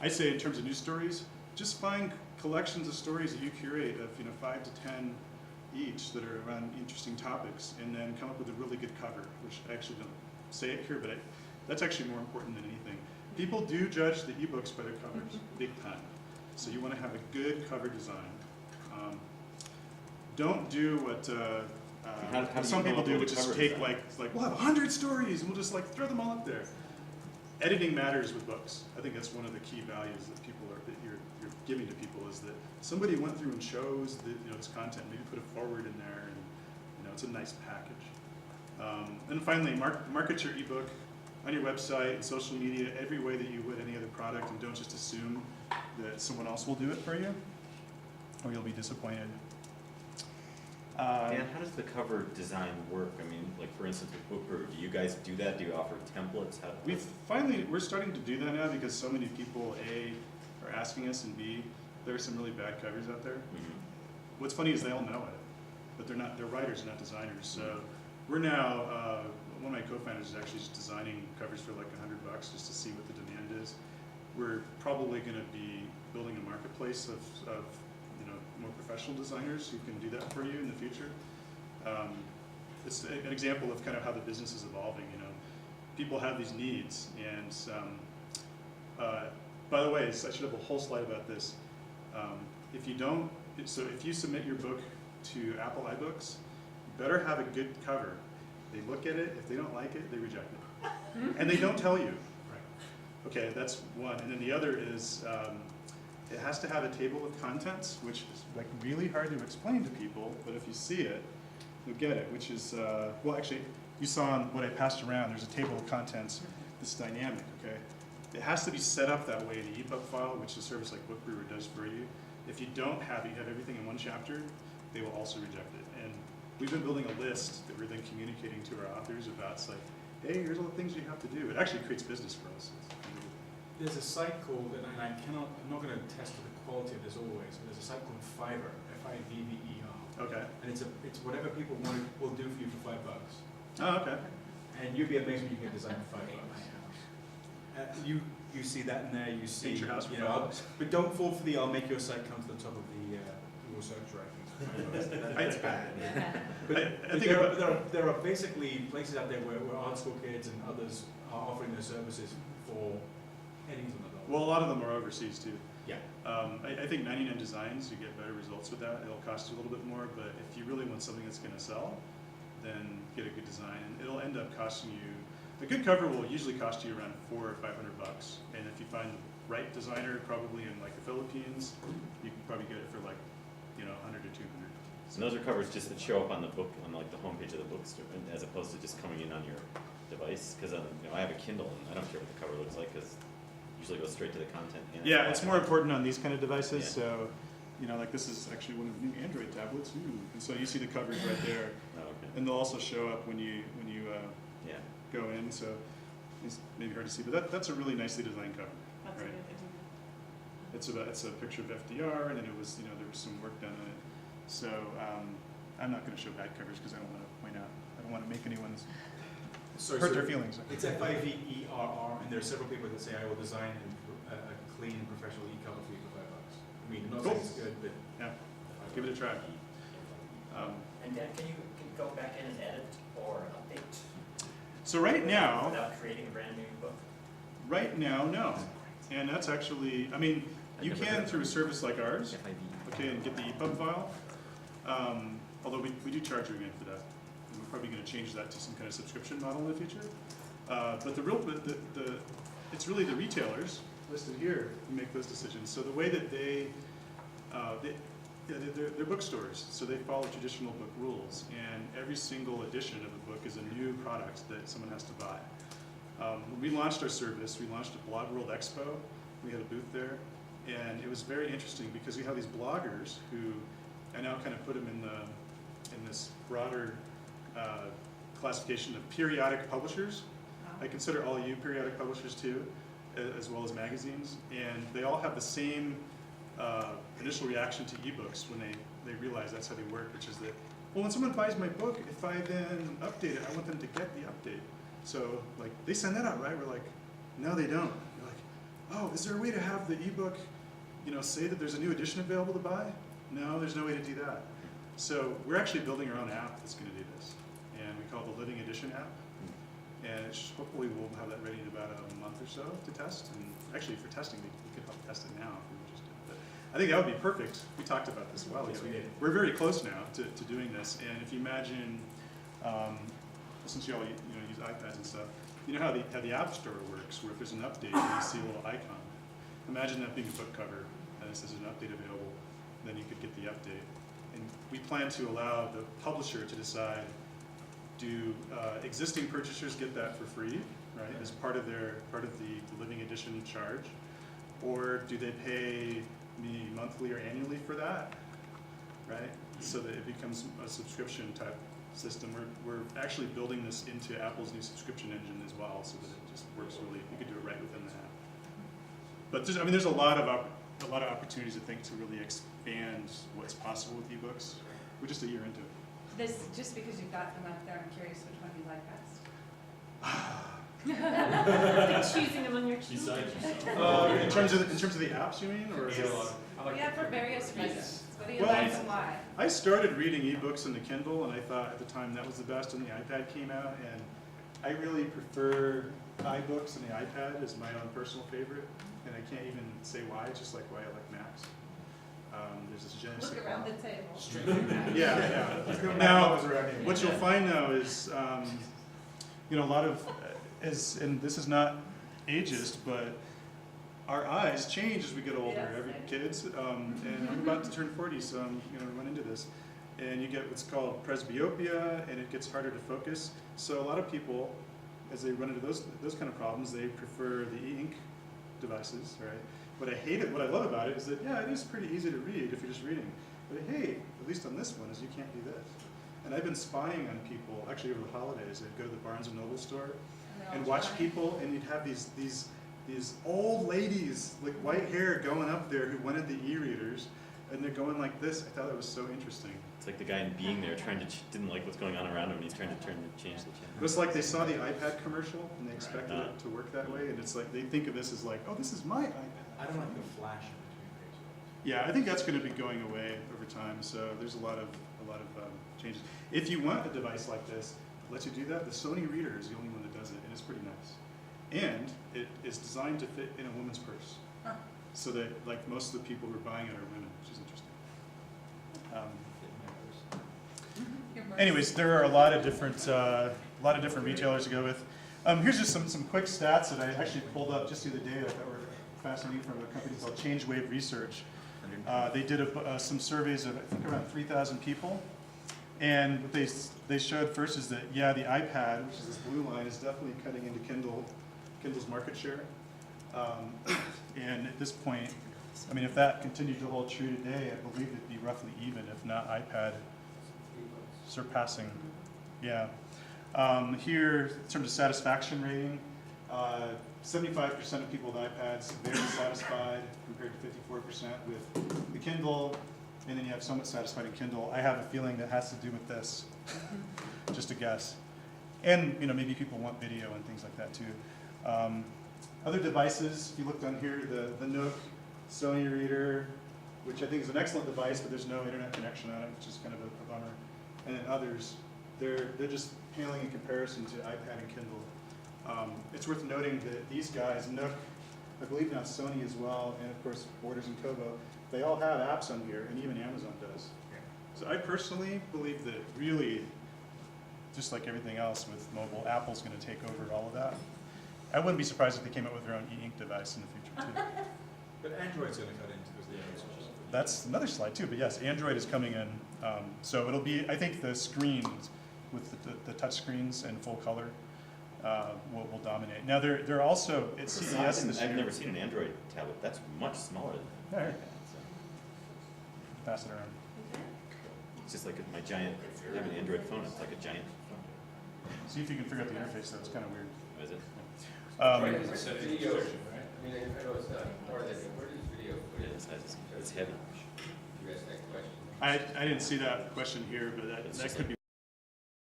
I say in terms of news stories, just find collections of stories that you curate of 5 to 10 each that are around interesting topics, and then come up with a really good cover, which I actually don't say it here, but that's actually more important than anything. People do judge the ebooks by their covers, big time. So you want to have a good cover design. Don't do what some people do, which is take like we'll have 100 stories and we'll just like throw them all up there. Editing matters with books. I think that's one of the key values that you're giving to people, is that somebody went through and chose this content, maybe put it forward in there, and it's a nice package. And finally, market your ebook on your website and social media every way that you would any other product, and don't just assume that someone else will do it for you, or you'll be disappointed. Dan, how does the cover design work? I mean, like for instance with BookBrewer, do you guys do that? Do you offer templates? We're starting to do that now because so many people, A, are asking us, and B, there are some really bad covers out there. Mm-hmm. What's funny is they all know it, but they're writers, not designers. So we're now, one of my co-founders is actually just designing covers for like $100 just to see what the demand is. We're probably going to be building a marketplace of more professional designers who can do that for you in the future. It's an example of kind of how the business is evolving. People have these needs, and by the way, I should have a whole slide about this. If you submit your book to Apple iBooks, you better have a good cover. They look at it. If they don't like it, they reject it, and they don't tell you. Right. Okay, that's one, and then the other is. It has to have a table of contents, which is like really hard to explain to people, but if you see it, you'll get it, which is, well actually, you saw on what I passed around, there's a table of contents that's dynamic, okay? It has to be set up that way in the EPUB file, which a service like BookBrewer does for you. If you don't have everything in one chapter, they will also reject it. And we've been building a list that we're then communicating to our authors about, it's like, hey, here's all the things you have to do. It actually creates business for us. There's a site called, and I'm not going to attest to the quality of this always, but there's a site called Fiverr, F-I-V-V-E-R. Okay. And it's whatever people will do for you for $5. Oh, okay. And you'd be amazed when you can design for $5. You see that in there, you see, Paint your house for $5. but don't fall for the I'll make your site come to the top of the Google search rankings. That's bad. Yeah. But there are basically places out there where art school kids and others are offering their services for pennies on the dollar. Well, a lot of them are overseas too. Yeah. I think 99 Designs, you get better results with that. It'll cost you a little bit more, but if you really want something that's going to sell, then get a good design. It'll end up costing you, a good cover will usually cost you around $400 or $500. And if you find the right designer, probably in like the Philippines, you can probably get it for like, 100 or 200. So those are covers just that show up on the book, on like the homepage of the bookstore, as opposed to just coming in on your device. Because I have a Kindle and I don't care what the cover looks like, because usually goes straight to the content. Yeah, it's more important on these kind of devices. Yeah. So, like this is actually one of the new Android tablets. Ooh. And so you see the covers right there. Oh, okay. And they'll also show up when you Yeah. go in. So it's maybe hard to see, but that's a really nicely designed cover. That's right? a good idea. It's a picture of FDR, and then it was there was some work done on it. So I'm not going to show bad covers because I don't want to point out. I don't want to make anyone's hurt their feelings. It's Fiverr, and there are several people that say I will design a clean, professional e-cover for you for $5. I mean, I'm not saying it's good, but yeah, give it a try. And Dan, can you go back in and edit or update? So right now, without creating a brand new book? Right now, no. And that's actually, you can through a service like ours, okay, and get the EPUB file. Although we do charge you again for that. And we're probably going to change that to some kind of subscription model in the future. But it's really the retailers listed here who make those decisions. So the way that they're bookstores, so they follow traditional book rules, and every single edition of a book is a new product that someone has to buy. When we launched our service, we launched a Blog World Expo. We had a booth there, and it was very interesting because we have these bloggers who I now kind of put them in this broader classification of periodic publishers. I consider all you periodic publishers too, as well as magazines, and they all have the same initial reaction to ebooks when they realize that's how they work, which is that, well, when someone buys my book, if I then update it, I want them to get the update. So, like, they send that out, right? We're like, no, they don't. They're like, oh, is there a way to have the ebook, say that there's a new edition available to buy? No, there's no way to do that. So we're actually building our own app that's going to do this, and we call it the Living Edition app. And hopefully we'll have that ready in about a month or so to test. And actually, for testing, we could help test it now if we were interested. But I think that would be perfect. We talked about this a while ago. Yes, we did. We're very close now to doing this. And if you imagine, since you all use iPads and stuff, you know how the App Store works, where if there's an update, you see a little icon. Imagine that being a book cover, and it says there's an update available, then you could get the update. And we plan to allow the publisher to decide, do existing purchasers get that for free, right, as part of the Living Edition charge, or do they pay me monthly or annually for that, right? So that it becomes a subscription type system. We're actually building this into Apple's new subscription engine as well, so that it just works really. You could do it right within the app. But there's a lot of opportunities, I think, to really expand what's possible with ebooks. We're just a year into it. Just because you've got them out there, I'm curious which one you like best. Like choosing among your children. In terms of the apps, you mean, or? Yeah, for various reasons. What do you Well, like and why? I started reading ebooks in the Kindle, and I thought at the time that was the best, and the iPad came out, and I really prefer iBooks and the iPad as my own personal favorite, and I can't even say why. It's just like why I like Macs. There's this Genesis. Look around the table. Yeah. Now, what you'll find now is, a lot of, and this is not ageist, but our eyes change as we get older. Yes. Every kids, and I'm about to turn 40, so I'm going to run into this. And you get what's called presbyopia, and it gets harder to focus. So a lot of people, as they run into those kind of problems, they prefer the e-ink devices, right? What I love about it is that, yeah, it is pretty easy to read if you're just reading. But hey, at least on this one, is you can't do this. And I've been spying on people, actually over the holidays. I'd go to the Barnes & Noble store and watch people, and you'd have these old ladies, like white hair, going up there who wanted the e-readers, and they're going like this. I thought that was so interesting. It's like the guy in Being There didn't like what's going on around him, and he's trying to change the channel. It was like they saw the iPad commercial, and they expected it to work that way, and it's like they think of this as like, oh, this is my iPad. I don't like the flash in between pages. Yeah, I think that's going to be going away over time. So there's a lot of changes. If you want a device like this that lets you do that, the Sony Reader is the only one that does it, and it's pretty nice. And it is designed to fit in a woman's purse, so that like most of the people who are buying it are women, which is interesting. Anyways, there are a lot of different retailers to go with. Here's just some quick stats that I actually pulled up just the other day that I thought were fascinating from a company called Change Wave Research. They did some surveys of, I think, around 3,000 people. And what they showed first is that, yeah, the iPad, which is this blue line, is definitely cutting into Kindle's market share. And at this point, I mean, if that continued to hold true today, I believe it'd be roughly even, if not iPad surpassing. Yeah. Here, in terms of satisfaction rating, 75% of people with iPads very satisfied, compared to 54% with the Kindle, and then you have somewhat satisfied in Kindle. I have a feeling that has to do with this, just a guess. And maybe people want video and things like that too. Other devices, if you look down here, the Nook, Sony Reader, which I think is an excellent device, but there's no internet connection on it, which is kind of a bummer. And then others, they're just paling in comparison to iPad and Kindle. It's worth noting that these guys, Nook, I believe now Sony as well, and of course Borders and Kobo, they all have apps on here, and even Amazon does. So I personally believe that really, just like everything else with mobile, Apple's going to take over all of that. I wouldn't be surprised if they came up with their own e-ink device in the future too. But Android's going to cut into this. That's another slide too, but yes, Android is coming in. So it'll be, I think the screens with the touch screens and full color will dominate. Now they're also at CES this year. I've never seen an Android tablet. That's much smaller than an iPad. So. Pass it around. It's just like my giant, I have an Android phone, it's like a giant phone. See if you can figure out the interface though, it's kind of weird. Is it? It's a video, right? I mean, I know it's not part of it, where does video put it? It's heavy. You guys have a question? I didn't see that question here, but that could be